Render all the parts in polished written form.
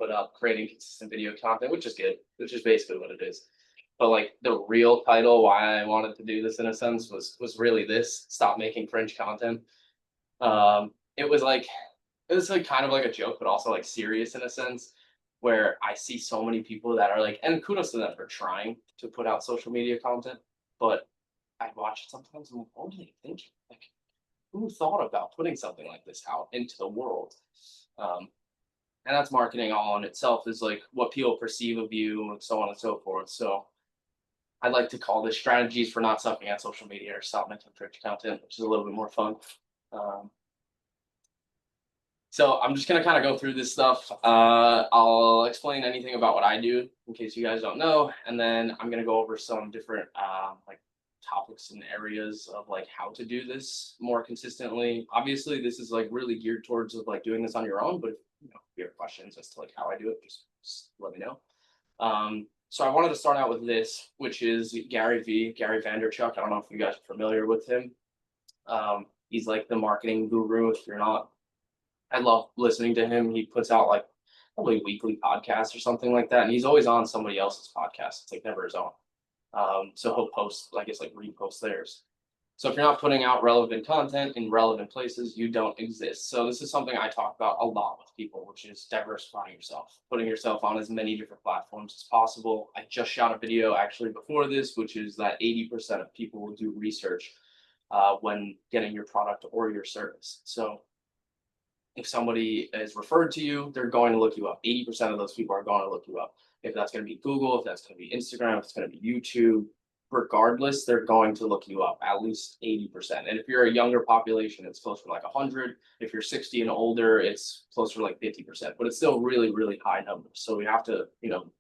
it up, creating consistent video content, which is good, which is basically what it is. But like the real title, why I wanted to do this in a sense was really this: stop making cringe content. It was like kind of like a joke, but also like serious in a sense, where I see so many people that are like, and kudos to them for trying to put out social media content, but I watch it sometimes and I'm like, what are they thinking? Like, who thought about putting something like this out into the world? Um, and that's marketing all in itself, is like what people perceive of you and so on and so forth. So I like to call this strategies for not sucking at social media, or stop making cringe content, which is a little bit more fun. Um, So I'm just gonna kind of go through this stuff. I'll explain anything about what I do in case you guys don't know, and then I'm gonna go over some different like topics and areas of like how to do this more consistently. Obviously, this is like really geared towards of like doing this on your own, but if you have questions as to like how I do it, just let me know. So I wanted to start out with this, which is Gary Vaynerchuk. I don't know if you guys are familiar with him. He's like the marketing guru. If you're not, I love listening to him. He puts out like probably weekly podcasts or something like that, and he's always on somebody else's podcast. It's like never his own. So he'll post, I guess, like repost theirs. So if you're not putting out relevant content in relevant places, you don't exist. So this is something I talk about a lot with people, which is diversifying yourself, putting yourself on as many different platforms as possible. I just shot a video actually before this, which is that 80% of people will do research when getting your product or your service. So if somebody is referred to you, they're going to look you up. 80% of those people are going to look you up. If that's going to be Google, if that's going to be Instagram, if it's going to be YouTube, regardless, they're going to look you up, at least 80%. And if you're a younger population, it's closer to like 100. If you're 60 and older, it's closer to like 50%, but it's still really, really high numbers. So we have to,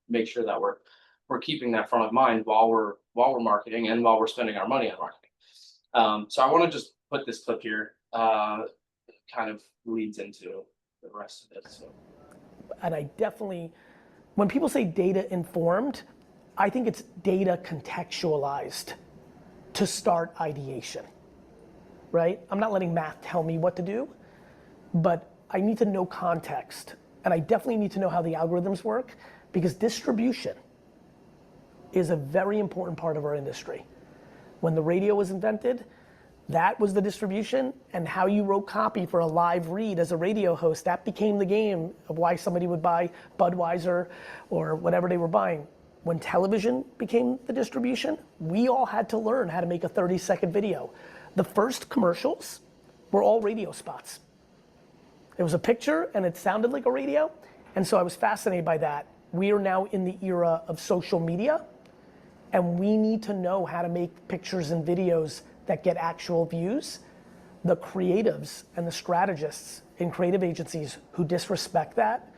make sure that we're keeping that front of mind while we're marketing and while we're spending our money on marketing. So I want to just put this clip here. Kind of leads into the rest of it. So. And I definitely, when people say data informed, I think it's data contextualized to start ideation, right? I'm not letting math tell me what to do, but I need to know context. And I definitely need to know how the algorithms work, because distribution is a very important part of our industry. When the radio was invented, that was the distribution, and how you wrote copy for a live read as a radio host. That became the game of why somebody would buy Budweiser or whatever they were buying. When television became the distribution, we all had to learn how to make a 30-second video. The first commercials were all radio spots. It was a picture and it sounded like a radio, and so I was fascinated by that. We are now in the era of social media, and we need to know how to make pictures and videos that get actual views. The creatives and the strategists in creative agencies who disrespect that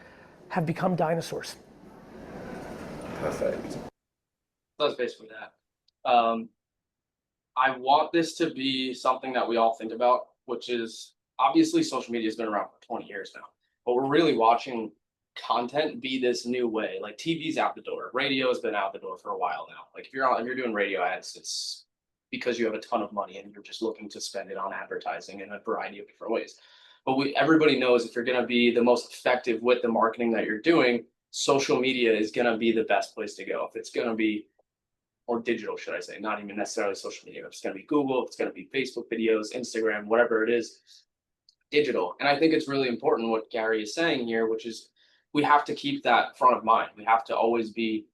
have become dinosaurs. Perfect. That's basically that. I want this to be something that we all think about, which is obviously social media has been around for 20 years now, but we're really watching content be this new way. Like TV's out the door, radio has been out the door for a while now. Like if you're doing radio ads, it's because you have a ton of money and you're just looking to spend it on advertising in a variety of different ways. But everybody knows if you're going to be the most effective with the marketing that you're doing, social media is going to be the best place to go. If it's going to be, or digital, should I say, not even necessarily social media. If it's going to be Google, if it's going to be Facebook videos, Instagram, whatever it is, digital. And I think it's really important what Gary is saying here, which is we have to keep that front of mind. We have to always be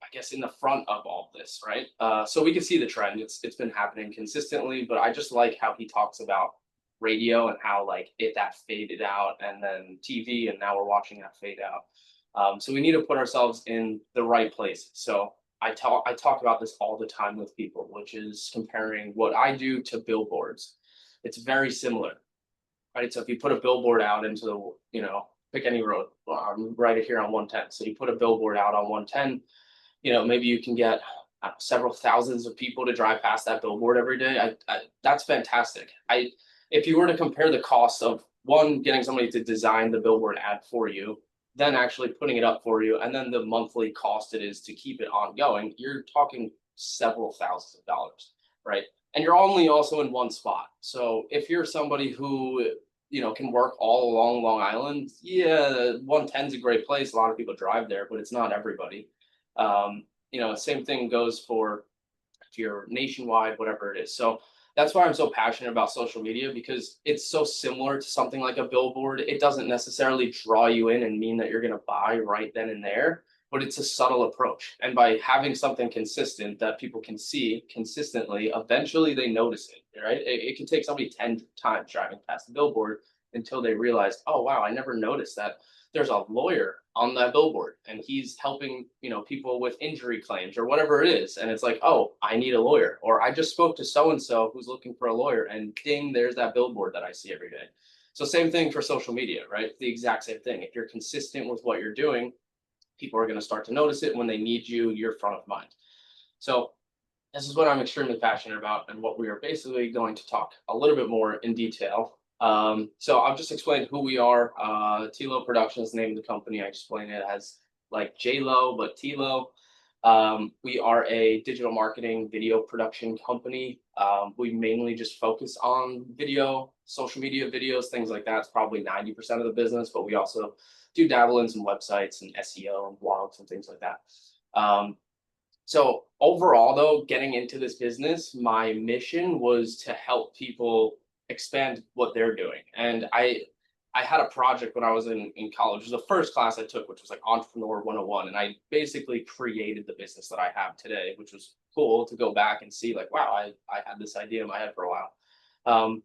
I guess in the front of all this, right? So we can see the trend. It's been happening consistently, but I just like how he talks about radio and how like that faded out, and then TV, and now we're watching that fade out. So we need to put ourselves in the right place. So I talk about this all the time with people, which is comparing what I do to billboards. It's very similar, right? So if you put a billboard out into pick any road, right here on 110. So you put a billboard out on 110. Maybe you can get several thousands of people to drive past that billboard every day. That's fantastic. If you were to compare the cost of one, getting somebody to design the billboard ad for you, then actually putting it up for you, and then the monthly cost it is to keep it ongoing, you're talking several thousands of dollars, right? And you're only also in one spot. So if you're somebody who can work all along Long Island. Yeah, 110 is a great place. A lot of people drive there, but it's not everybody. Same thing goes for if you're nationwide, whatever it is. So that's why I'm so passionate about social media, because it's so similar to something like a billboard. It doesn't necessarily draw you in and mean that you're going to buy right then and there, but it's a subtle approach. And by having something consistent that people can see consistently, eventually they notice it, right? It can take somebody 10 times driving past the billboard until they realize, oh, wow, I never noticed that there's a lawyer on that billboard and he's helping people with injury claims or whatever it is, and it's like, oh, I need a lawyer, or I just spoke to so and so who's looking for a lawyer, and ding, there's that billboard that I see every day. So same thing for social media, right? The exact same thing. If you're consistent with what you're doing, people are going to start to notice it. When they need you, you're front of mind. So this is what I'm extremely passionate about, and what we are basically going to talk a little bit more in detail. So I'll just explain who we are. TLo Productions, the name of the company. I explain it as like JLo, but TLo. We are a digital marketing video production company. We mainly just focus on video, social media videos, things like that. It's probably 90% of the business, but we also do dabble in some websites and SEO and blogs and things like that. So overall, though, getting into this business, my mission was to help people expand what they're doing. And I had a project when I was in college. It was the first class I took, which was like Entrepreneur 101. And I basically created the business that I have today, which was cool to go back and see, like, wow, I had this idea in my head for a while.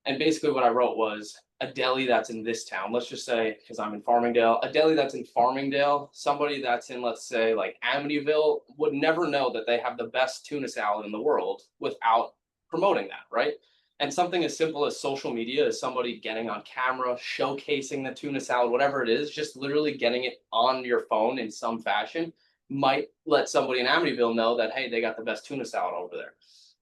And basically what I wrote was a deli that's in this town. Let's just say, because I'm in Farmingdale, a deli that's in Farmingdale, somebody that's in, let's say, like Amityville would never know that they have the best tuna salad in the world without promoting that, right? And something as simple as social media is somebody getting on camera, showcasing the tuna salad, whatever it is, just literally getting it on your phone in some fashion might let somebody in Amityville know that, hey, they got the best tuna salad over there.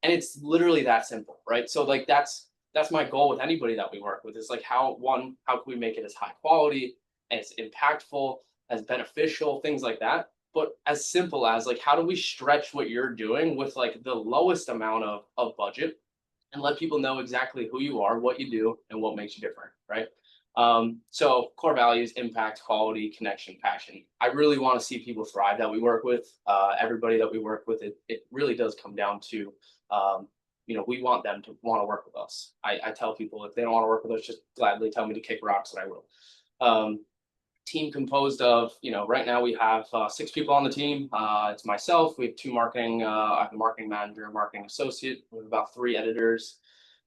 And it's literally that simple, right? So like that's my goal with anybody that we work with, is like, how can we make it as high quality, as impactful, as beneficial, things like that. But as simple as, like, how do we stretch what you're doing with like the lowest amount of budget, and let people know exactly who you are, what you do, and what makes you different, right? So core values: impact, quality, connection, passion. I really want to see people thrive that we work with. Everybody that we work with, it really does come down to, we want them to want to work with us. I tell people, if they don't want to work with us, just gladly tell me to kick rocks, and I will. Team composed of, right now we have 6 people on the team. It's myself. We have 2 marketing. I have a marketing manager, a marketing associate. We have about 3 editors,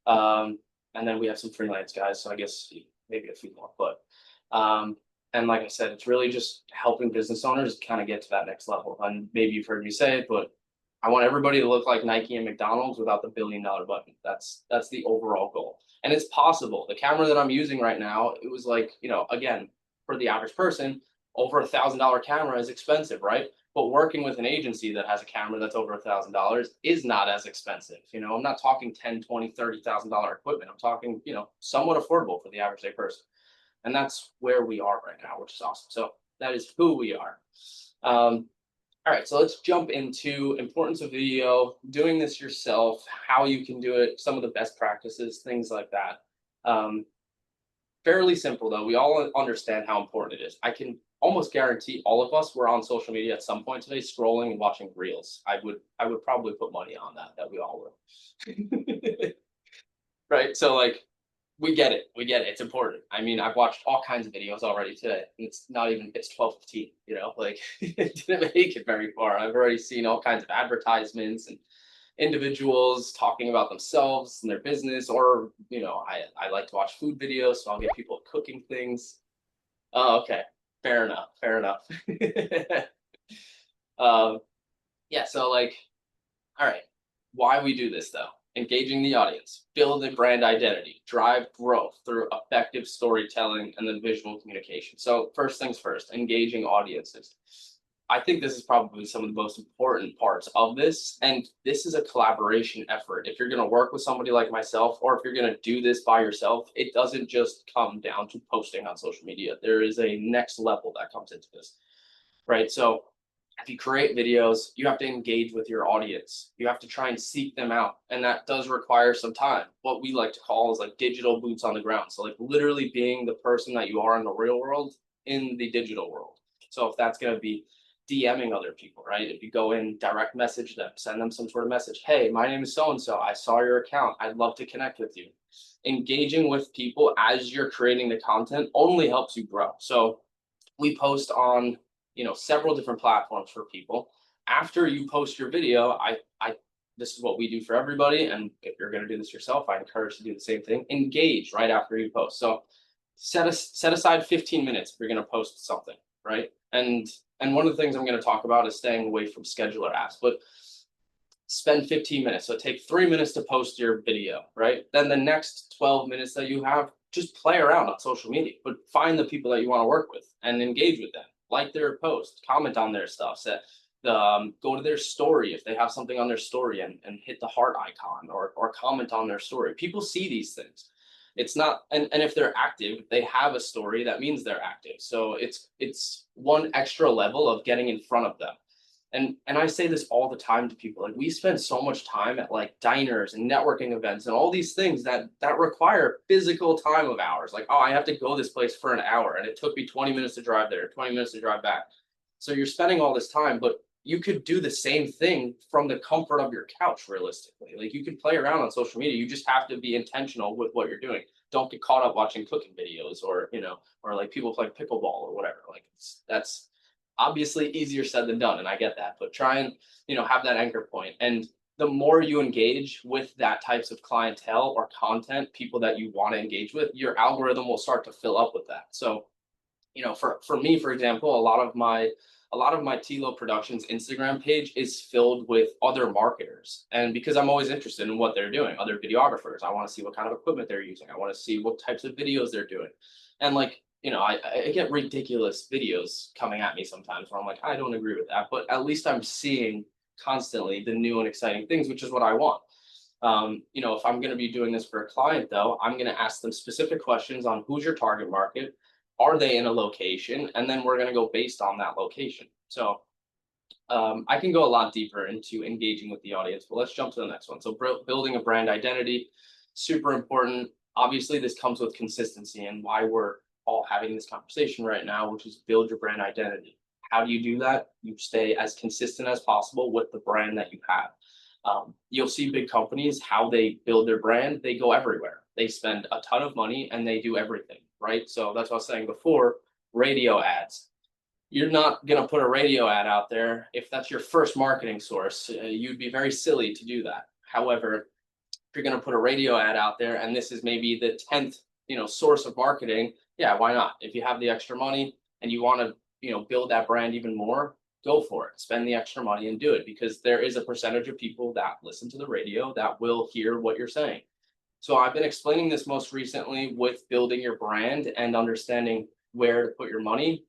and then we have some freelance guys. So I guess maybe a few more. But and like I said, it's really just helping business owners kind of get to that next level. And maybe you've heard me say it, but I want everybody to look like Nike and McDonald's without the $1 billion button. That's the overall goal. And it's possible. The camera that I'm using right now, it was like, again, for the average person, over $1,000 camera is expensive, right? But working with an agency that has a camera that's over $1,000 is not as expensive. I'm not talking $10, $20, $30,000 equipment. I'm talking, somewhat affordable for the average day person. And that's where we are right now, which is awesome. So that is who we are. All right, so let's jump into importance of video, doing this yourself, how you can do it, some of the best practices, things like that. Fairly simple, though. We all understand how important it is. I can almost guarantee all of us were on social media at some point today, scrolling and watching reels. I would probably put money on that we all were. Right? So like, we get it. It's important. I mean, I've watched all kinds of videos already today, and it's 12:15, like it didn't make it very far. I've already seen all kinds of advertisements and individuals talking about themselves and their business, or, I like to watch food videos, so I'll get people cooking things. Oh, okay. Fair enough. Yeah, so like, all right, why we do this though? Engaging the audience, build a brand identity, drive growth through effective storytelling, and then visual communication. So first things first, engaging audiences. I think this is probably some of the most important parts of this. And this is a collaboration effort. If you're going to work with somebody like myself, or if you're going to do this by yourself, it doesn't just come down to posting on social media. There is a next level that comes into this, right? So if you create videos, you have to engage with your audience. You have to try and seek them out. And that does require some time. What we like to call is like digital boots on the ground. So like literally being the person that you are in the real world in the digital world. So if that's going to be DMing other people, right? If you go in, direct message them, send them some sort of message. Hey, my name is so-and-so. I saw your account. I'd love to connect with you. Engaging with people as you're creating the content only helps you grow. So we post on, several different platforms for people. After you post your video, I this is what we do for everybody, and if you're going to do this yourself, I encourage you to do the same thing. Engage right after you post. So set aside 15 minutes if you're going to post something, right? And one of the things I'm going to talk about is staying away from scheduler apps, but spend 15 minutes. So take 3 minutes to post your video, right? Then the next 12 minutes that you have, just play around on social media, but find the people that you want to work with and engage with them. Like their post, comment on their stuff, go to their story if they have something on their story, and hit the heart icon, or comment on their story. People see these things. It's not, and if they're active, they have a story, that means they're active. So it's one extra level of getting in front of them. And I say this all the time to people, like we spend so much time at like diners and networking events and all these things that require physical time of ours. Like, oh, I have to go this place for an hour and it took me 20 minutes to drive there, 20 minutes to drive back. So you're spending all this time, but you could do the same thing from the comfort of your couch, realistically. Like you can play around on social media. You just have to be intentional with what you're doing. Don't get caught up watching cooking videos, or like people playing pickleball or whatever. Like that's obviously easier said than done, and I get that, but try and have that anchor point. And the more you engage with that types of clientele or content, people that you want to engage with, your algorithm will start to fill up with that. So for me, for example, a lot of my TLo Productions Instagram page is filled with other marketers. And because I'm always interested in what they're doing, other videographers, I want to see what kind of equipment they're using. I want to see what types of videos they're doing. And like, I get ridiculous videos coming at me sometimes where I'm like, I don't agree with that, but at least I'm seeing constantly the new and exciting things, which is what I want. If I'm going to be doing this for a client, though, I'm going to ask them specific questions on who's your target market, are they in a location, and then we're going to go based on that location. So I can go a lot deeper into engaging with the audience, but let's jump to the next one. So building a brand identity, super important. Obviously, this comes with consistency, and why we're all having this conversation right now, which is build your brand identity. How do you do that? You stay as consistent as possible with the brand that you have. You'll see big companies, how they build their brand, they go everywhere. They spend a ton of money and they do everything, right? So that's what I was saying before, radio ads. You're not going to put a radio ad out there if that's your first marketing source. You'd be very silly to do that. However, if you're going to put a radio ad out there and this is maybe the 10th, source of marketing, yeah, why not? If you have the extra money and you want to, build that brand even more, go for it. Spend the extra money and do it, because there is a percentage of people that listen to the radio that will hear what you're saying. So I've been explaining this most recently with building your brand and understanding where to put your money,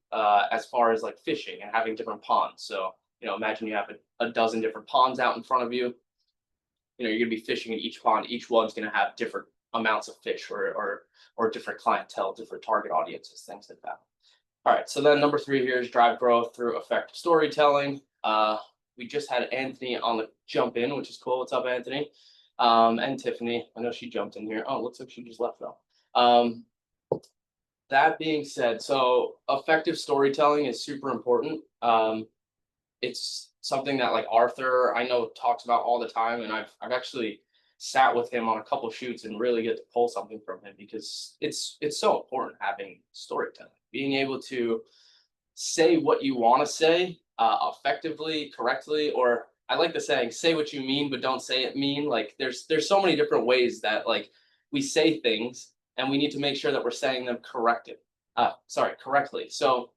as far as like fishing and having different ponds. So, imagine you have a dozen different ponds out in front of you. You're going to be fishing in each pond. Each one's going to have different amounts of fish, or different clientele, different target audiences, things like that. All right, so then number 3 here is drive growth through effective storytelling. We just had Anthony on the jump in, which is cool. What's up, Anthony? And Tiffany. I know she jumped in here. Oh, looks like she just left though. That being said, so effective storytelling is super important. It's something that like Arthur, I know, talks about all the time, and I've actually sat with him on a couple shoots and really get to pull something from him, because it's so important having storytelling, being able to say what you want to say effectively, correctly, or I like the saying, say what you mean, but don't say it mean. Like there's so many different ways that like we say things, and we need to make sure that we're saying them correctly. So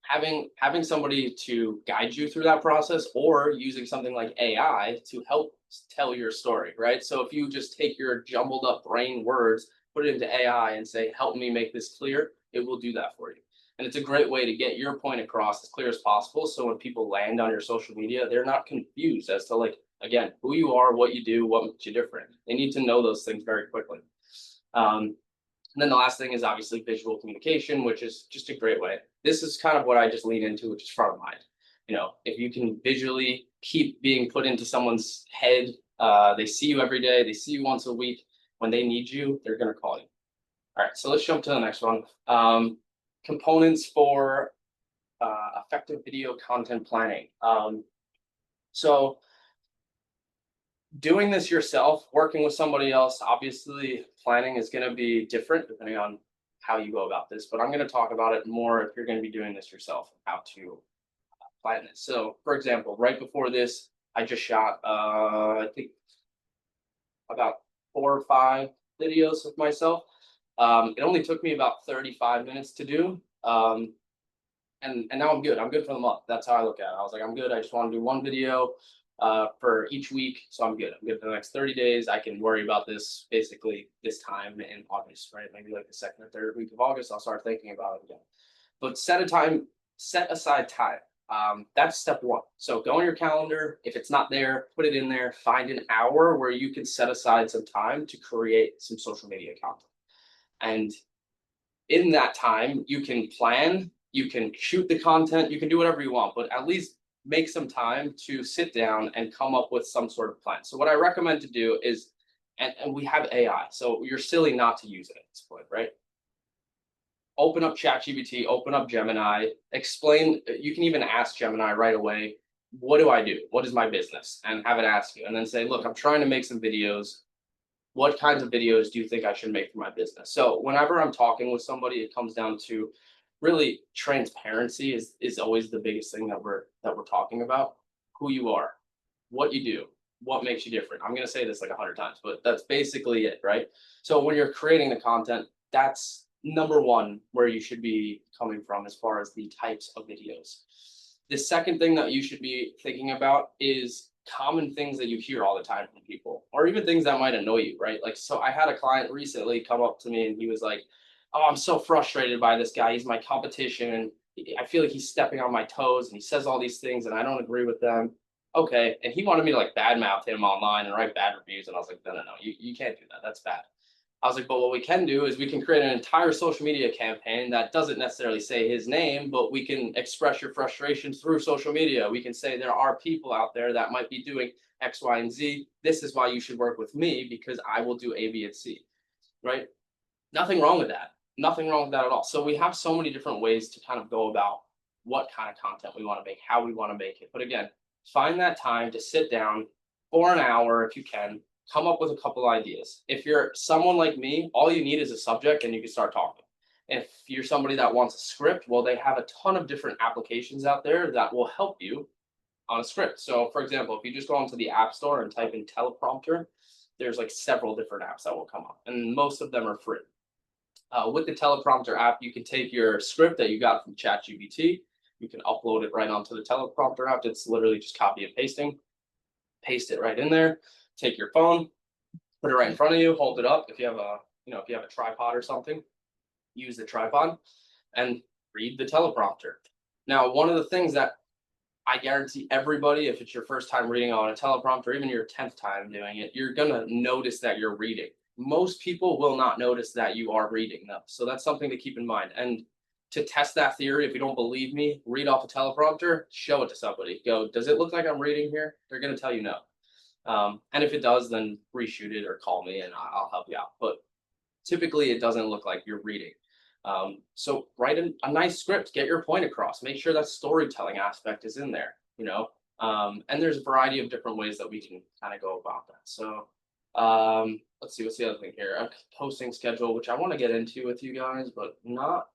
having somebody to guide you through that process, or using something like AI to help tell your story, right? So if you just take your jumbled up brain words, put it into AI and say, help me make this clear, it will do that for you. And it's a great way to get your point across as clear as possible. So when people land on your social media, they're not confused as to like, again, who you are, what you do, what makes you different. They need to know those things very quickly. And then the last thing is obviously visual communication, which is just a great way. This is kind of what I just lean into, which is front of mind. You know, if you can visually keep being put into someone's head, they see you every day, they see you once a week. When they need you, they're gonna call you. All right, so let's jump to the next one. Components for effective video content planning. So doing this yourself, working with somebody else, obviously planning is going to be different depending on how you go about this, but I'm going to talk about it more if you're going to be doing this yourself, how to plan this. So for example, right before this, I just shot, I think about 4 or 5 videos with myself. It only took me about 35 minutes to do. And now I'm good. I'm good for the month. That's how I look at it. I was like, I'm good. I just want to do one video for each week. So I'm good. I'm good for the next 30 days. I can worry about this basically this time in August, right? Maybe like the second or third week of August, I'll start thinking about it again. But set aside time. That's step one. So go on your calendar. If it's not there, put it in there. Find an hour where you can set aside some time to create some social media content. And in that time, you can plan, you can shoot the content, you can do whatever you want, but at least make some time to sit down and come up with some sort of plan. So what I recommend to do is, and we have AI, so you're silly not to use it at this point, right? Open up ChatGPT, open up Gemini, explain, you can even ask Gemini right away, what do I do? What is my business? And have it ask you, and then say, look, I'm trying to make some videos. What kinds of videos do you think I should make for my business? So whenever I'm talking with somebody, it comes down to really transparency is always the biggest thing that we're talking about. Who you are, what you do, what makes you different. I'm gonna say this like 100 times, but that's basically it, right? So when you're creating the content, that's number one where you should be coming from as far as the types of videos. The second thing that you should be thinking about is common things that you hear all the time from people, or even things that might annoy you, right? Like, so I had a client recently come up to me and he was like, oh, I'm so frustrated by this guy. He's my competition. And I feel like he's stepping on my toes and he says all these things and I don't agree with them. Okay. And he wanted me to like badmouth him online and write bad reviews. And I was like, no, you can't do that. That's bad. I was like, but what we can do is we can create an entire social media campaign that doesn't necessarily say his name, but we can express your frustration through social media. We can say there are people out there that might be doing X, Y, and Z. This is why you should work with me because I will do A, B, and C, right? Nothing wrong with that. Nothing wrong with that at all. So we have so many different ways to kind of go about what kind of content we want to make, how we want to make it. But again, find that time to sit down for an hour if you can, come up with a couple ideas. If you're someone like me, all you need is a subject and you can start talking. If you're somebody that wants a script, well, they have a ton of different applications out there that will help you on a script. So for example, if you just go onto the App Store and type in teleprompter, there's like several different apps that will come up and most of them are free. With the teleprompter app, you can take your script that you got from ChatGPT, you can upload it right onto the teleprompter app. It's literally just copy and pasting, paste it right in there, take your phone, put it right in front of you, hold it up. If you have a, if you have a tripod or something, use the tripod and read the teleprompter. Now, one of the things that I guarantee everybody, if it's your first time reading on a teleprompter, even your 10th time doing it, you're gonna notice that you're reading. Most people will not notice that you are reading though. So that's something to keep in mind. And to test that theory, if you don't believe me, read off a teleprompter, show it to somebody. Go, does it look like I'm reading here? They're gonna tell you no. And if it does, then reshoot it or call me and I'll help you out. But typically it doesn't look like you're reading. So write a nice script, get your point across, make sure that storytelling aspect is in there, and there's a variety of different ways that we can kind of go about that. So let's see, what's the other thing here? A posting schedule, which I want to get into with you guys, but not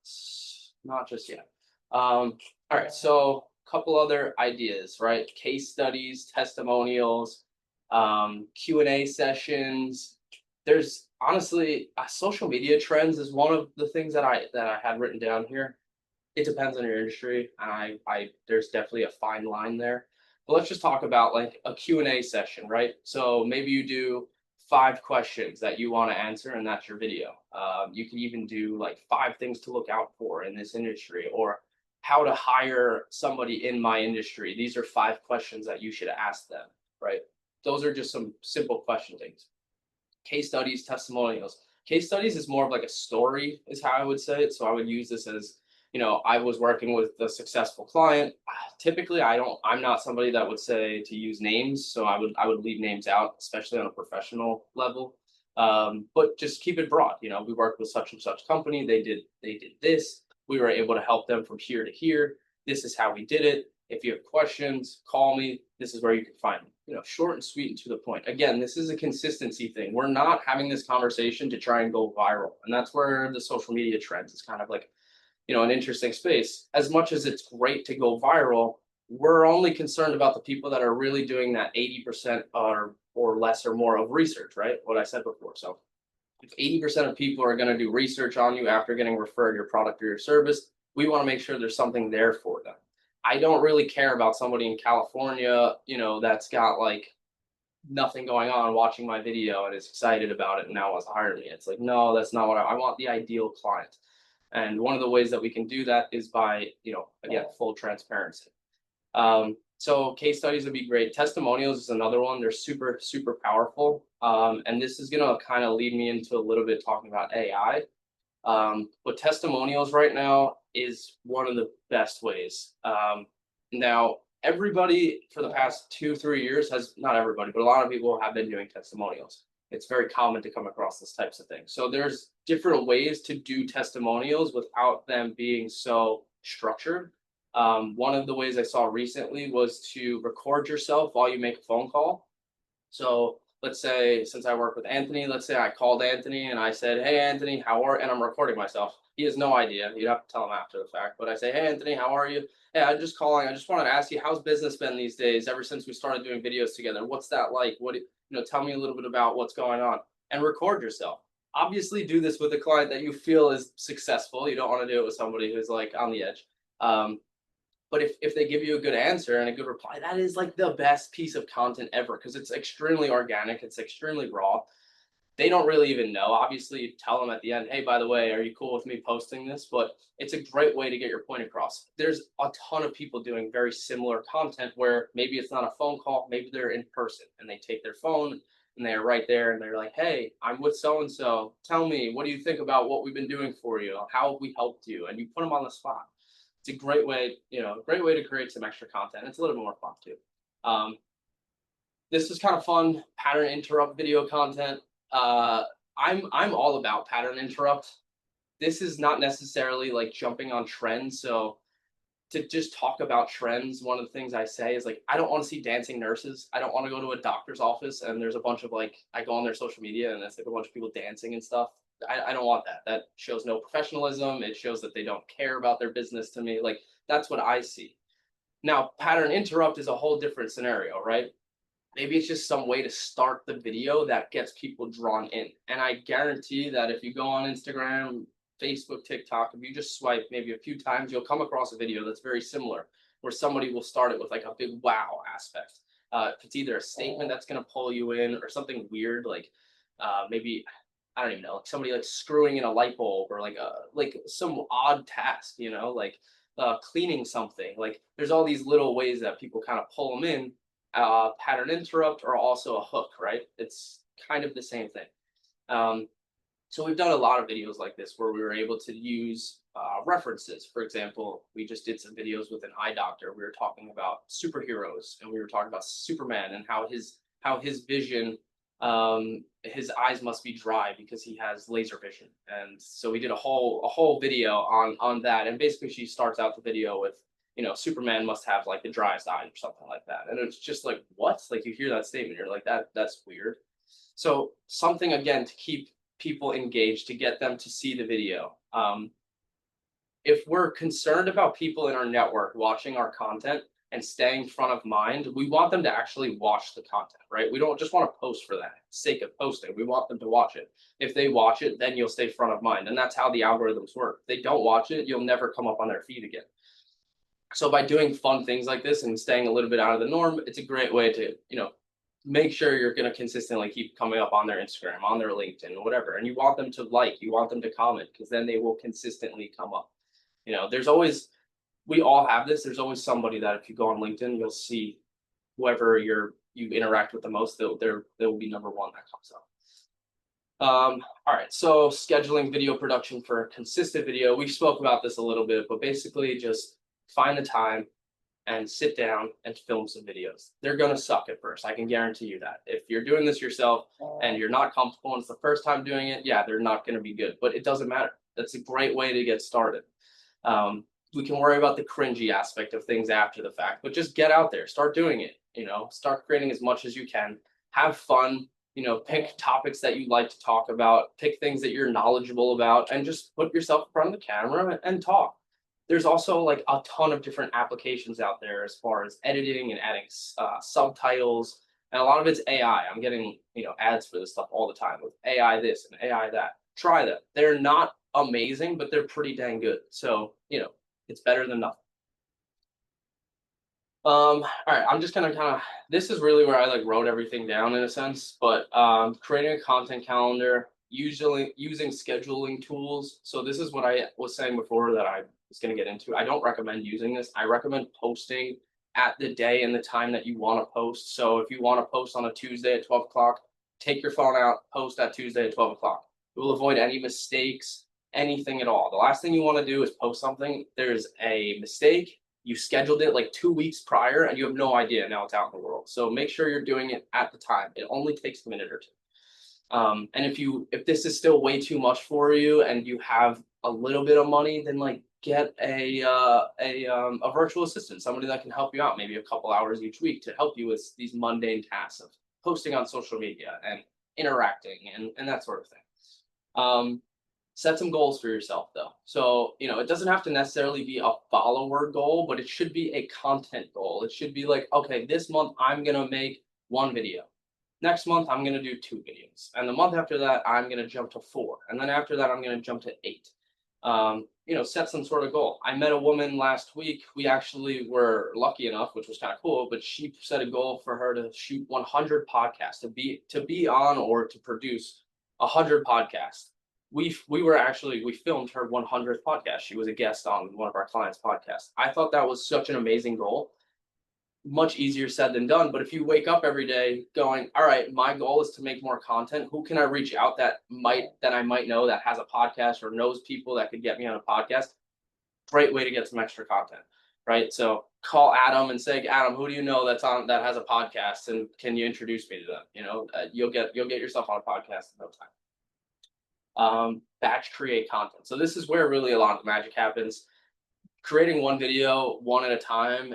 just yet. All right, so a couple other ideas, right? Case studies, testimonials, Q&A sessions. There's honestly social media trends is one of the things that I had written down here. It depends on your industry, and I there's definitely a fine line there. But let's just talk about like a Q&A session, right? So maybe you do 5 questions that you want to answer, and that's your video. You can even do like 5 things to look out for in this industry, or how to hire somebody in my industry. These are 5 questions that you should ask them, right? Those are just some simple question things. Case studies, testimonials. Case studies is more of like a story, is how I would say it. So I would use this as, I was working with a successful client. Typically, I'm not somebody that would say to use names, so I would leave names out, especially on a professional level. But just keep it broad. We worked with such and such company. They did this. We were able to help them from here to here. This is how we did it. If you have questions, call me. This is where you can find me. Short and sweet and to the point. Again, this is a consistency thing. We're not having this conversation to try and go viral. And that's where the social media trends is kind of like, an interesting space. As much as it's great to go viral, we're only concerned about the people that are really doing that 80% or less or more of research, right? What I said before. So if 80% of people are going to do research on you after getting referred your product or your service, we want to make sure there's something there for them. I don't really care about somebody in California, that's got like nothing going on watching my video and is excited about it and now wants to hire me. It's like, no, that's not what I want. The ideal client. And one of the ways that we can do that is by, again, full transparency. So case studies would be great. Testimonials is another one. They're super, super powerful. And this is going to kind of lead me into a little bit talking about AI. But testimonials right now is one of the best ways. Now, everybody for the past 2-3 years not everybody, but a lot of people have been doing testimonials. It's very common to come across this types of things. So there's different ways to do testimonials without them being so structured. One of the ways I saw recently was to record yourself while you make a phone call. So let's say, since I work with Anthony, let's say I called Anthony and I said, "Hey, Anthony, and I'm recording myself." He has no idea. You'd have to tell him after the fact. But I say, "Hey, Anthony, how are you? Hey, I'm just calling. I just wanted to ask you, how's business been these days ever since we started doing videos together? What's that like? Tell me a little bit about what's going on," and record yourself. Obviously, do this with a client that you feel is successful. You don't want to do it with somebody who's like on the edge. But if they give you a good answer and a good reply, that is like the best piece of content ever because it's extremely organic. It's extremely raw. They don't really even know. Obviously, you tell them at the end, "Hey, by the way, are you cool with me posting this?" But it's a great way to get your point across. There's a ton of people doing very similar content where maybe it's not a phone call, maybe they're in person and they take their phone and they're right there and they're like, "Hey, I'm with so and so. Tell me, what do you think about what we've been doing for you? How have we helped you?" And you put them on the spot. It's a great way, great way to create some extra content. It's a little more fun too. Um, this is kind of fun. Pattern interrupt video content. I'm all about pattern interrupt. This is not necessarily like jumping on trends. So to just talk about trends, one of the things I say is like, I don't want to see dancing nurses. I don't want to go to a doctor's office and there's a bunch of like, I go on their social media and it's like a bunch of people dancing and stuff. I don't want that. That shows no professionalism. It shows that they don't care about their business to me. Like that's what I see. Now, pattern interrupt is a whole different scenario, right? Maybe it's just some way to start the video that gets people drawn in. And I guarantee that if you go on Instagram, Facebook, TikTok, if you just swipe maybe a few times, you'll come across a video that's very similar where somebody will start it with like a big wow aspect. If it's either a statement that's going to pull you in or something weird, like maybe, I don't even know, like somebody like screwing in a light bulb or like some odd task, like cleaning something. Like there's all these little ways that people kind of pull them in. Pattern interrupt or also a hook, right? It's kind of the same thing. So we've done a lot of videos like this where we were able to use references. For example, we just did some videos with an eye doctor. We were talking about superheroes and we were talking about Superman and how his vision, his eyes must be dry because he has laser vision. And so we did a whole video on that. And basically she starts out the video with, Superman must have like the driest eyes or something like that. And it's just like, what? Like you hear that statement, you're like, that's weird. So something again to keep people engaged, to get them to see the video. If we're concerned about people in our network watching our content and staying front of mind, we want them to actually watch the content, right? We don't just want to post for that sake of posting. We want them to watch it. If they watch it, then you'll stay front of mind. And that's how the algorithms work. If they don't watch it, you'll never come up on their feed again. So by doing fun things like this and staying a little bit out of the norm, it's a great way to, make sure you're going to consistently keep coming up on their Instagram, on their LinkedIn, whatever. And you want them to like, you want them to comment, because then they will consistently come up. There's always, we all have this. There's always somebody that if you go on LinkedIn, you'll see whoever you interact with the most, there will be number one that comes up. All right, so scheduling video production for a consistent video. We spoke about this a little bit, but basically just find the time and sit down and film some videos. They're gonna suck at first. I can guarantee you that. If you're doing this yourself and you're not comfortable and it's the first time doing it, yeah, they're not gonna be good. But it doesn't matter. That's a great way to get started. We can worry about the cringy aspect of things after the fact, but just get out there, start doing it. Start creating as much as you can. Have fun. Pick topics that you like to talk about. Pick things that you're knowledgeable about, and just put yourself in front of the camera and talk. There's also like a ton of different applications out there as far as editing and adding subtitles, and a lot of it's AI. I'm getting ads for this stuff all the time with AI this and AI that. Try them. They're not amazing, but they're pretty dang good. So it's better than nothing. All right, I'm just gonna kind of. This is really where I like wrote everything down in a sense, but creating a content calendar, usually using scheduling tools. So this is what I was saying before that I was gonna get into. I don't recommend using this. I recommend posting at the day and the time that you want to post. So if you want to post on a Tuesday at 12 o'clock, take your phone out, post that Tuesday at 12 o'clock. It will avoid any mistakes, anything at all. The last thing you want to do is post something. There's a mistake, you scheduled it like 2 weeks prior and you have no idea now it's out in the world. So make sure you're doing it at the time. It only takes a minute or two. And if this is still way too much for you and you have a little bit of money, then like get a virtual assistant, somebody that can help you out maybe a couple hours each week to help you with these mundane tasks of posting on social media and interacting and that sort of thing. Set some goals for yourself though. So, it doesn't have to necessarily be a follower goal, but it should be a content goal. It should be like, okay, this month I'm going to make one video. Next month I'm going to do 2 videos. And the month after that, I'm going to jump to 4. And then after that, I'm going to jump to 8. Set some sort of goal. I met a woman last week. We actually were lucky enough, which was kind of cool, but she set a goal for her to shoot 100 podcasts, to be on or to produce 100 podcasts. We filmed her 100th podcast. She was a guest on one of our clients' podcasts. I thought that was such an amazing goal. Much easier said than done. But if you wake up every day going, all right, my goal is to make more content. Who can I reach out that I might know that has a podcast or knows people that could get me on a podcast? Great way to get some extra content, right? So call Adam and say, Adam, who do you know that has a podcast, and can you introduce me to them? You'll get yourself on a podcast in no time. Batch create content. So this is where really a lot of the magic happens. Creating one video one at a time.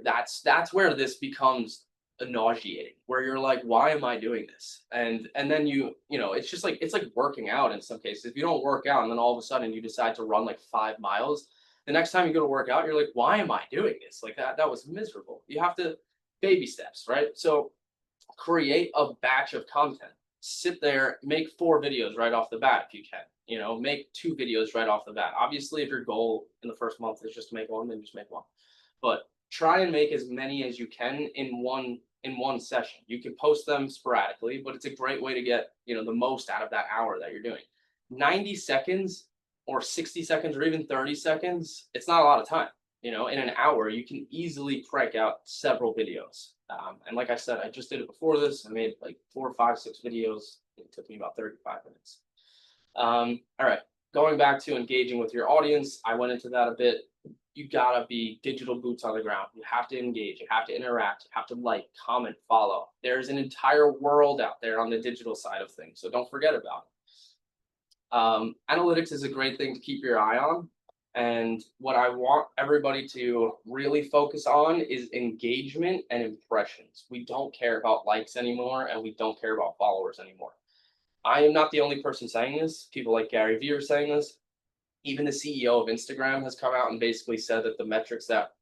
That's where this becomes nauseating, where you're like, why am I doing this? And then it's just like it's like working out in some cases. If you don't work out and then all of a sudden you decide to run like 5 miles, the next time you go to work out, you're like, why am I doing this? Like that was miserable. You have to baby steps, right? So create a batch of content. Sit there, make 4 videos right off the bat if you can. Make 2 videos right off the bat. Obviously, if your goal in the first month is just to make one, then just make one. But try and make as many as you can in one session. You can post them sporadically, but it's a great way to get the most out of that hour that you're doing. 90 seconds or 60 seconds or even 30 seconds, it's not a lot of time. In an hour, you can easily crank out several videos. And like I said, I just did it before this. I made like 4, 5, 6 videos. It took me about 35 minutes. All right, going back to engaging with your audience, I went into that a bit. You gotta be digital boots on the ground. You have to engage, you have to interact, you have to like, comment, follow. There's an entire world out there on the digital side of things, so don't forget about it. Analytics is a great thing to keep your eye on. And what I want everybody to really focus on is engagement and impressions. We don't care about likes anymore, and we don't care about followers anymore. I am not the only person saying this. People like Gary Vee are saying this. Even the CEO of Instagram has come out and basically said that the metrics that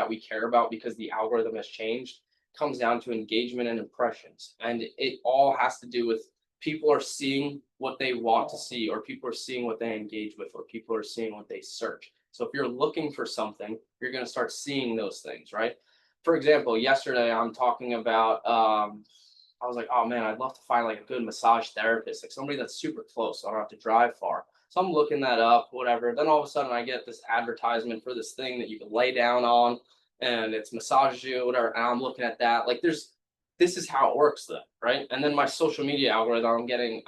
we care about, because the algorithm has changed, comes down to engagement and impressions. And it all has to do with people are seeing what they want to see, or people are seeing what they engage with, or people are seeing what they search. So if you're looking for something, you're going to start seeing those things, right? For example, yesterday I'm talking about, I was like, oh man, I'd love to find like a good massage therapist, like somebody that's super close, so I don't have to drive far. So I'm looking that up, whatever. Then all of a sudden I get this advertisement for this thing that you can lay down on and it's massages you, whatever. And I'm looking at that. Like there's this is how it works then, right? And then my social media algorithm, I'm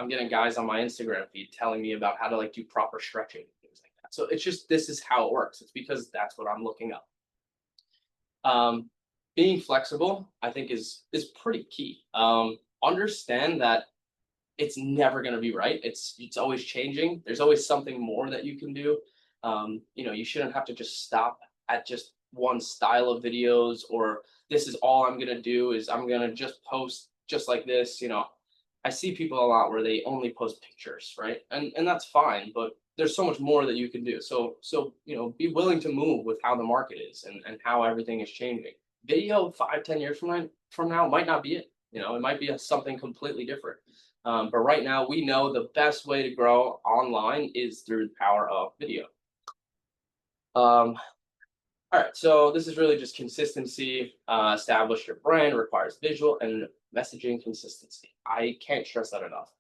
getting guys on my Instagram feed telling me about how to like do proper stretching and things like that. So it's just, this is how it works. It's because that's what I'm looking up. Being flexible, I think is pretty key. Understand that it's never going to be right. It's always changing. There's always something more that you can do. You know, you shouldn't have to just stop at just one style of videos, or this is all I'm going to do is I'm going to just post just like this. You know, I see people a lot where they only post pictures, right? And that's fine, but there's so much more that you can do. So you know, be willing to move with how the market is and how everything is changing. Video 5, 10 years from now might not be it. You know, it might be something completely different. But right now, we know the best way to grow online is through the power of video. All right, so this is really just consistency. Establish your brand requires visual and messaging consistency. I can't stress that enough.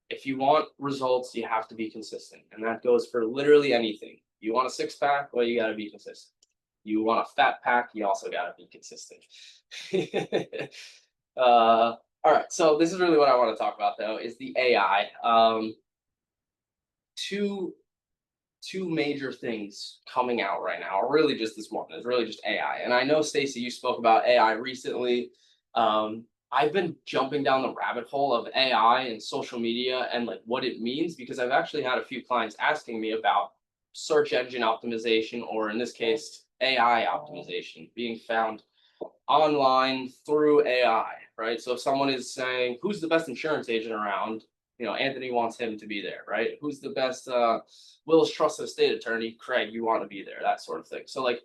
If you want results, you have to be consistent, and that goes for literally anything. You want a six pack, well, you got to be consistent. You want a fat pack, you also got to be consistent. All right, so this is really what I want to talk about, though, is the AI. Two major things coming out right now, or really just this morning, is really just AI. And I know, Stacy, you spoke about AI recently. I've been jumping down the rabbit hole of AI and social media and like what it means, because I've actually had a few clients asking me about search engine optimization, or in this case, AI optimization being found online through AI, right? So if someone is saying, who's the best insurance agent around? You know, Anthony wants him to be there, right? Who's the best Will's trusted estate attorney? Craig, you want to be there, that sort of thing. So like,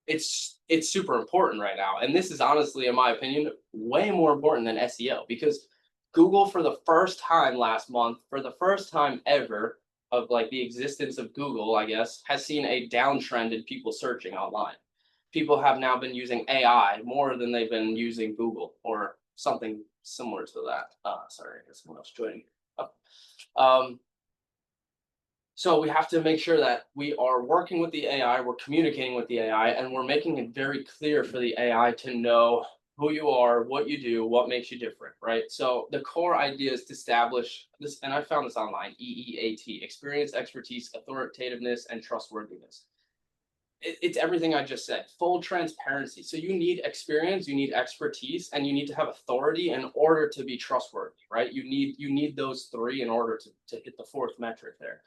it's super important right now. And this is honestly, in my opinion, way more important than SEO, because Google, for the first time last month, for the first time ever of like the existence of Google, I guess, has seen a downtrend in people searching online. People have now been using AI more than they've been using Google or something similar to that. Sorry, I guess someone else joining. So we have to make sure that we are working with the AI, we're communicating with the AI, and we're making it very clear for the AI to know who you are, what you do, what makes you different, right? So the core idea is to establish this, and I found this online, EEAT, experience, expertise, authoritativeness, and trustworthiness. It's everything I just said, full transparency. So you need experience, you need expertise, and you need to have authority in order to be trustworthy, right? You need those three in order to hit the fourth metric there.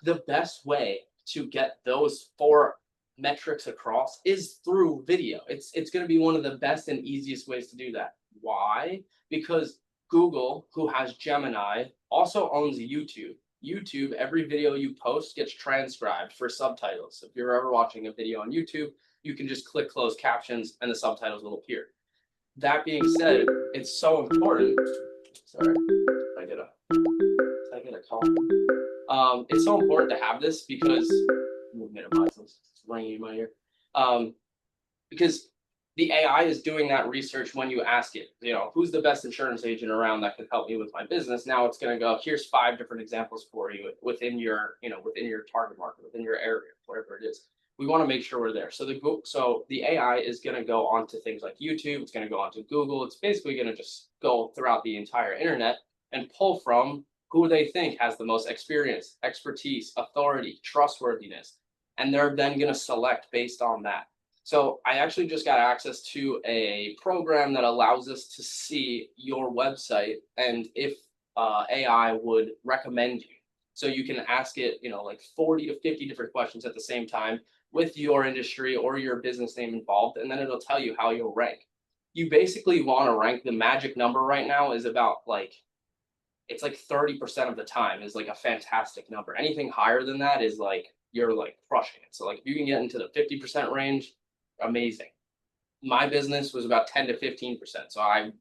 The best way to get those four metrics across is through video. It's going to be one of the best and easiest ways to do that. Why? Because Google, who has Gemini, also owns YouTube. YouTube, every video you post gets transcribed for subtitles. So if you're ever watching a video on YouTube, you can just click closed captions and the subtitles will appear. That being said, it's so important. Sorry, I get a call. It's so important to have this because we'll minimize this. It's ringing in my ear. Because the AI is doing that research when you ask it, you know, who's the best insurance agent around that could help me with my business? Now it's going to go, here's 5 different examples for you within your, you know, within your target market, within your area, whatever it is. We want to make sure we're there. So the AI is going to go onto things like YouTube. It's going to go onto Google. It's basically going to just go throughout the entire internet and pull from who they think has the most experience, expertise, authority, trustworthiness. And they're then going to select based on that. So I actually just got access to a program that allows us to see your website and if AI would recommend you. So you can ask it, you know, like 40 to 50 different questions at the same time with your industry or your business name involved, and then it'll tell you how you'll rank. You basically want to rank, the magic number right now is about like, it's like 30% of the time is like a fantastic number. Anything higher than that is like, you're like crushing it. So like if you can get into the 50% range, amazing. My business was about 10 to 15%. So I've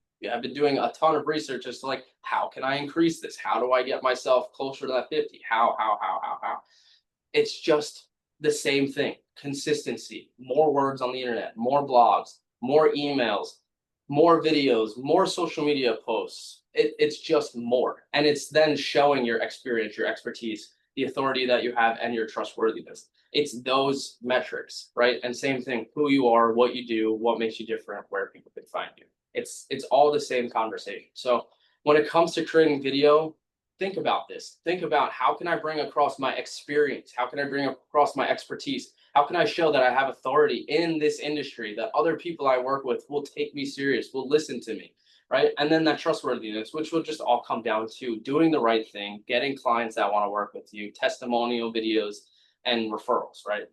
been doing a ton of research as to like, how can I increase this? How do I get myself closer to that 50? How? It's just the same thing. Consistency, more words on the internet, more blogs, more emails, more videos, more social media posts. It's just more. And it's then showing your experience, your expertise, the authority that you have, and your trustworthiness. It's those metrics, right? And same thing, who you are, what you do, what makes you different, where people can find you. It's all the same conversation. So when it comes to creating video, think about this. Think about, how can I bring across my experience? How can I bring across my expertise? How can I show that I have authority in this industry, that other people I work with will take me serious, will listen to me, right? And then that trustworthiness, which will just all come down to doing the right thing, getting clients that want to work with you, testimonial videos, and referrals, right?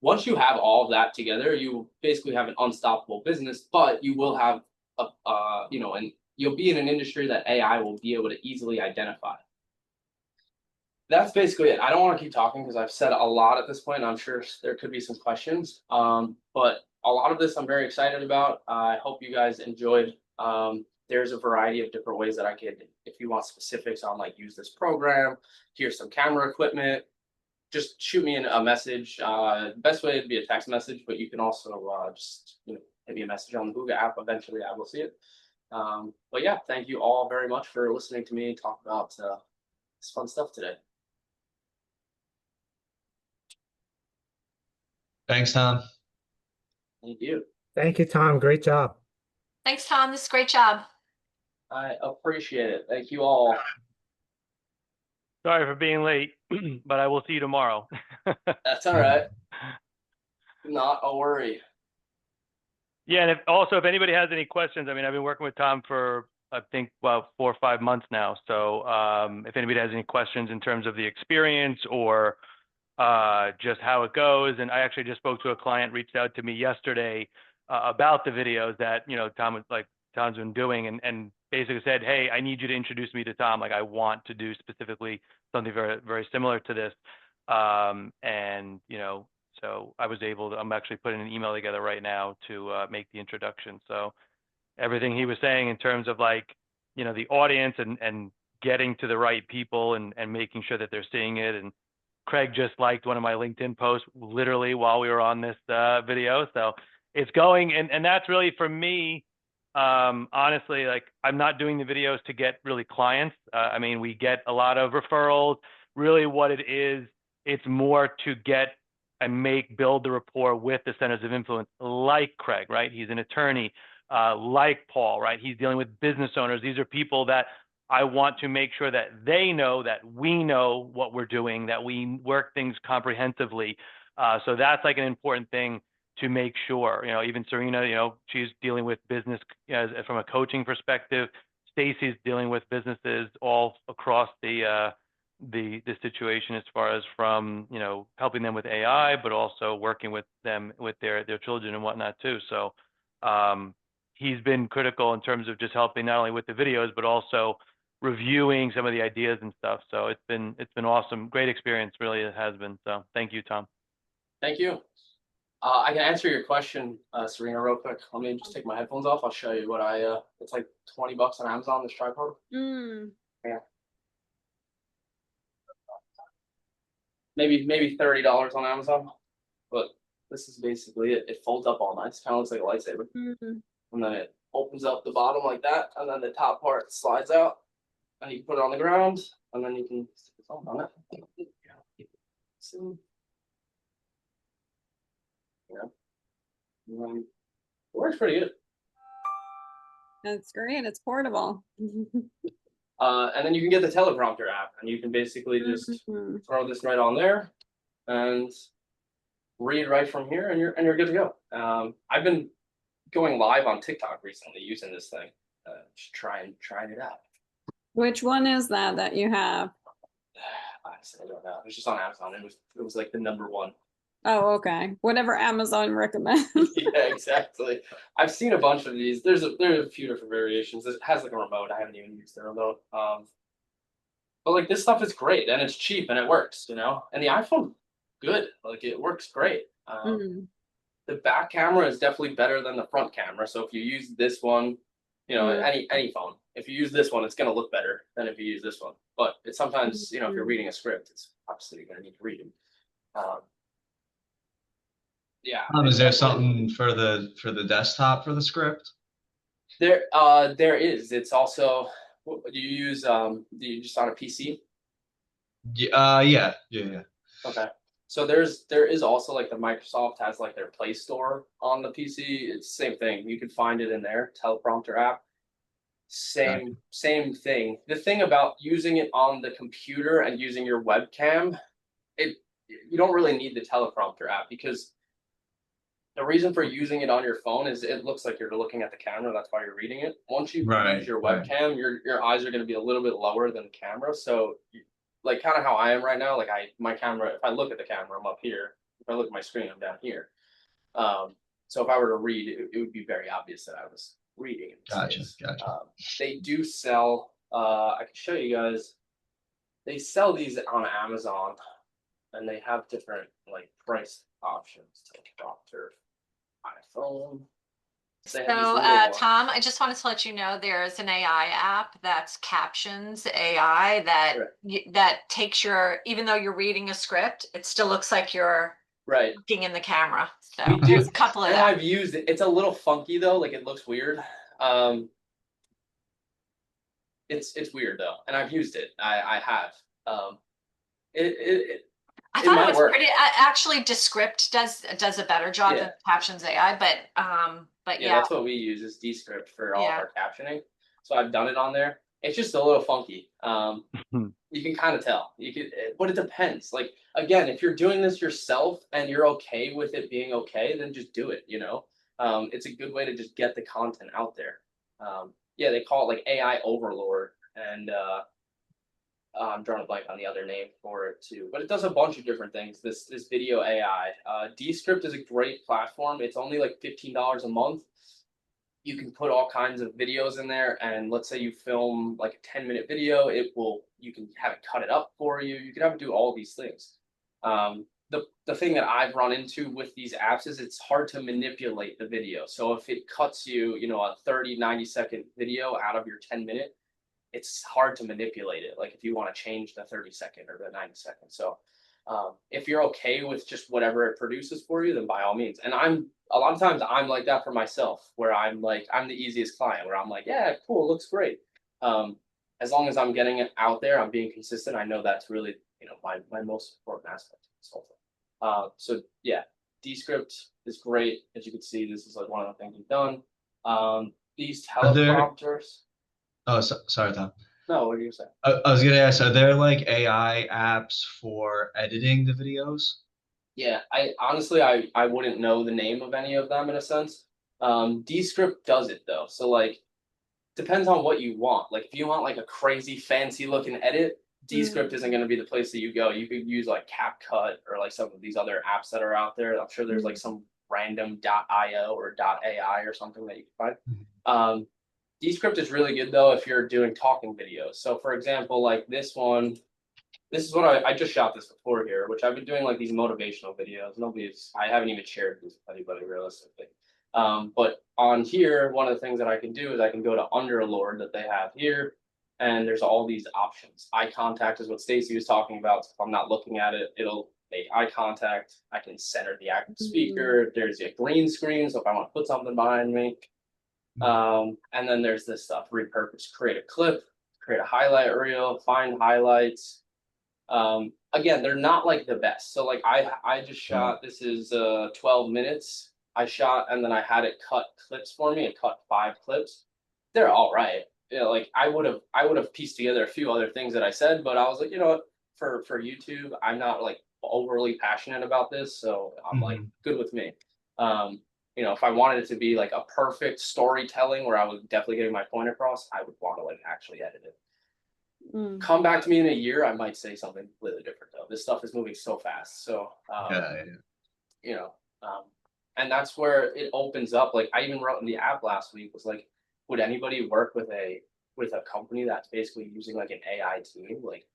Once you have all of that together, you basically have an unstoppable business, but you will have and you'll be in an industry that AI will be able to easily identify. That's basically it. I don't want to keep talking because I've said a lot at this point, and I'm sure there could be some questions. But a lot of this I'm very excited about. I hope you guys enjoyed. There's a variety of different ways that I could, if you want specifics on like use this program, here's some camera equipment, just shoot me a message. Best way would be a text message, but you can also just hit me a message on the Google app. Eventually, I will see it. But yeah, thank you all very much for listening to me talk about this fun stuff today. Thanks, Tom. Thank you. Thank you, Tom. Great job. Thanks, Tom. This is a great job. I appreciate it. Thank you all. Sorry for being late, but I will see you tomorrow. That's all right. Not a worry. Yeah, and if anybody has any questions, I mean, I've been working with Tom for, I think, well, 4 or 5 months now. So if anybody has any questions in terms of the experience or just how it goes, and I actually just spoke to a client, reached out to me yesterday about the videos that, Tom's been doing, and basically said, hey, I need you to introduce me to Tom. Like, I want to do specifically something very, very similar to this. So I was able to, I'm actually putting an email together right now to make the introduction. So everything he was saying in terms of the audience and getting to the right people and making sure that they're seeing it. And Craig just liked one of my LinkedIn posts literally while we were on this video. So it's going, and that's really for me, honestly, like, I'm not doing the videos to get really clients. I mean, we get a lot of referrals. Really what it is, it's more to get and build the rapport with the centers of influence, like Craig, right? He's an attorney, like Paul, right? He's dealing with business owners. These are people that I want to make sure that they know that we know what we're doing, that we work things comprehensively. So that's like an important thing to make sure, even Serena, she's dealing with business from a coaching perspective. Stacy's dealing with businesses all across the situation, as far as from, helping them with AI, but also working with them with their children and whatnot too. So he's been critical in terms of just helping not only with the videos, but also reviewing some of the ideas and stuff. So it's been awesome. Great experience, really, it has been. So thank you, Tom. Thank you. I can answer your question, Serena, real quick. Let me just take my headphones off. I'll show you what it's like $20 on Amazon, this tripod. Yeah. Maybe $30 on Amazon, but this is basically it. It folds up all nice, kind of looks like a lightsaber. And then it opens up the bottom like that, and then the top part slides out, and you put it on the ground, and then you can stick your phone on it. So, it works pretty good. That's great. It's portable. And then you can get the teleprompter app, and you can basically just throw this right on there and read right from here, and you're good to go. I've been going live on TikTok recently using this thing, just trying it out. Which one is that you have? Honestly, I don't know. It was just on Amazon. It was like the #1. Oh, okay. Whatever Amazon recommends. Yeah, exactly. I've seen a bunch of these. There's a few different variations. It has like a remote. I haven't even used the remote. But like, this stuff is great, and it's cheap, and it works, And the iPhone, good. Like, it works great. The back camera is definitely better than the front camera. So if you use this one, any phone, if you use this one, it's gonna look better than if you use this one. But it's sometimes, if you're reading a script, it's obviously you're gonna need to read it. Yeah. Is there something for the desktop for the script? There is. It's also, do you use just on a PC? Yeah. Okay. So there is also like the Microsoft has like their Play Store on the PC. It's the same thing. You can find it in there, teleprompter app. Same thing. The thing about using it on the computer and using your webcam, you don't really need the teleprompter app, because the reason for using it on your phone is it looks like you're looking at the camera. That's why you're reading it. Once you Right, use your right. webcam, your eyes are going to be a little bit lower than the camera. So, like kind of how I am right now, like my camera, if I look at the camera, I'm up here. If I look at my screen, I'm down here. So if I were to read, it would be very obvious that I was reading in this Gotcha, case. gotcha. They do sell. I can show you guys. They sell these on Amazon, and they have different like price options. Teleprompter, iPhone. They have these So, little ones. Tom, I just wanted to let you know there's an AI app that's captions AI that Right. that takes your, even though you're reading a script, it still looks like you're Right. looking in the camera. So We do, there's a couple of and them. I've used it. It's a little funky though, like it looks weird. It's weird though, and I've used it. I have. It I it thought it might was work. pretty. Actually, Descript does a better job Yeah. than Captions AI, but Yeah, yeah, that's what we use is Descript for all of yeah. our captioning. So I've done it on there. It's just a little funky. You can kind of tell. But it depends. Like again, if you're doing this yourself and you're okay with it being okay, then just do it. It's a good way to just get the content out there. Yeah, they call it like AI overlord, and I'm drawing a blank on the other name for it too, but it does a bunch of different things. This video AI, Descript is a great platform. It's only like $15 a month. You can put all kinds of videos in there, and let's say you film like a 10-minute video, you can have it cut it up for you. You can have it do all these things. The thing that I've run into with these apps is it's hard to manipulate the video. So if it cuts you, a 90-second video out of your 10-minute, it's hard to manipulate it. Like if you want to change the 30-second or the 90-second. So if you're okay with just whatever it produces for you, then by all means. And a lot of times I'm like that for myself, where I'm the easiest client, where I'm like, yeah, cool, looks great. As long as I'm getting it out there, I'm being consistent. I know that's really, my most important aspect of consulting. So yeah, Descript is great. As you can see, this is like one of the things we've done. These Are there? teleprompters. Oh, sorry, Tom. No, what do you say? I was gonna ask, are there like AI apps for editing the videos? Yeah, I honestly I wouldn't know the name of any of them in a sense. Descript does it though. So like depends on what you want. Like if you want like a crazy fancy looking edit, Descript isn't going to be the place that you go. You could use like CapCut or like some of these other apps that are out there. I'm sure there's like some random .io or .ai or something that you can find. Descript is really good though if you're doing talking videos. So for example, like this one, this is what I just shot this before here, which I've been doing like these motivational videos. I haven't even shared this with anybody realistically. But on here, one of the things that I can do is I can go to Underlord that they have here, and there's all these options. Eye contact is what Stacy was talking about. So if I'm not looking at it, it'll make eye contact. I can center the active speaker. There's a green screen, so if I want to put something behind me. And then there's this stuff, repurpose, create a clip, create a highlight reel, find highlights. Again, they're not like the best. So like I just shot, this is 12 minutes. I shot and then I had it cut clips for me. It cut 5 clips. They're all right. Like I would have pieced together a few other things that I said, but I was like, you know what, for YouTube, I'm not like overly passionate about this, so I'm like good with me. If I wanted it to be like a perfect storytelling where I was definitely getting my point across, I would want to like actually edit it. Come back to me in a year, I might say something completely different though. This stuff is moving so fast. So, Yeah. you know, and that's where it opens up. Like I even wrote in the app last week was like, would anybody work with a company that's basically using like an AI team? Like,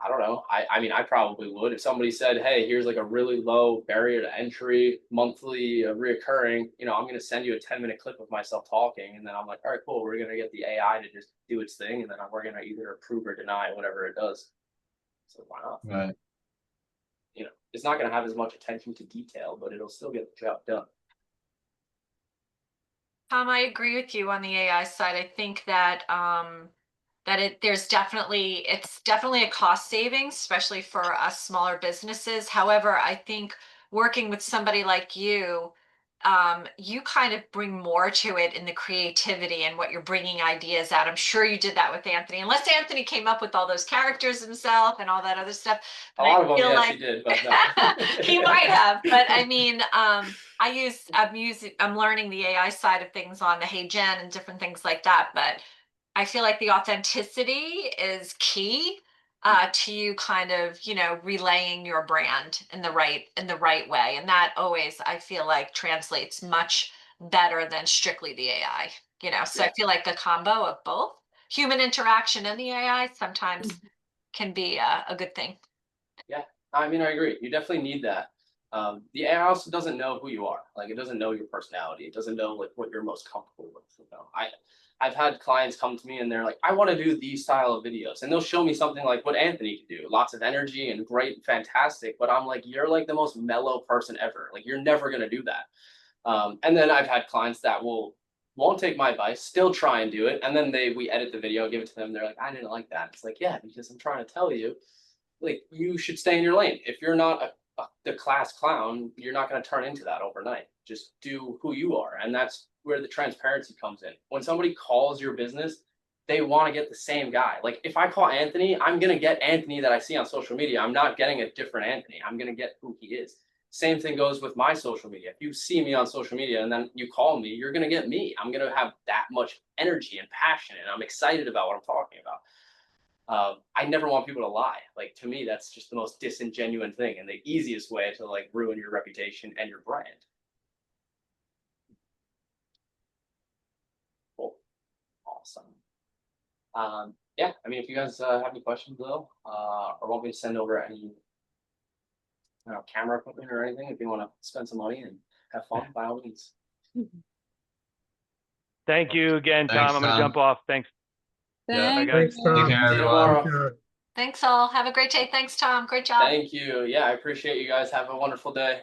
I don't know. I mean, I probably would. If somebody said, hey, here's like a really low barrier to entry, monthly, reoccurring, I'm going to send you a 10-minute clip of myself talking. And then I'm like, all right, cool. We're going to get the AI to just do its thing. And then we're going to either approve or deny whatever it does. So why not? Right. It's not going to have as much attention to detail, but it'll still get the job done. Tom, I agree with you on the AI side. I think that that it's definitely a cost savings, especially for us smaller businesses. However, I think working with somebody like you, you kind of bring more to it in the creativity and what you're bringing ideas out. I'm sure you did that with Anthony, unless Anthony came up with all those characters himself and all that other stuff. A But lot I of them, feel yes, like he did, but no. he might have. But I mean, I'm learning the AI side of things on the Hey Gen and different things like that. But I feel like the authenticity is key to you kind of, relaying your brand in the right way. And that always, I feel like, translates much better than strictly the AI, So I Yeah. feel like a combo of both human interaction and the AI sometimes can be a good thing. Yeah, I mean, I agree. You definitely need that. The AI also doesn't know who you are. Like, it doesn't know your personality. It doesn't know like what you're most comfortable with. I've had clients come to me and they're like, I want to do these style of videos, and they'll show me something like what Anthony can do, lots of energy and great, fantastic. But I'm like, you're like the most mellow person ever. Like, you're never gonna do that. And then I've had clients that won't take my advice, still try and do it, and then we edit the video, give it to them. They're like, I didn't like that. It's like, yeah, because I'm trying to tell you, like, you should stay in your lane. If you're not the class clown, you're not going to turn into that overnight. Just do who you are, and that's where the transparency comes in. When somebody calls your business, they want to get the same guy. Like, if I call Anthony, I'm going to get Anthony that I see on social media. I'm not getting a different Anthony. I'm going to get who he is. Same thing goes with my social media. If you see me on social media and then you call me, you're going to get me. I'm going to have that much energy and passion, and I'm excited about what I'm talking about. I never want people to lie. Like, to me, that's just the most disingenuous thing and the easiest way to like ruin your reputation and your brand. Cool. Awesome. Yeah, I mean, if you guys have any questions though, or want me to send over any camera equipment or anything, if you want to spend some money and have fun, by all means. Thank you again, Tom. Thanks, I'm gonna Tom. jump off. Thanks. Yeah. Thank guys. Thanks, you. Tom. Take care, See you everyone. tomorrow. Thanks all. Have a great day. Thanks, Tom. Great job. Thank you. Yeah, I appreciate you guys. Have a wonderful day.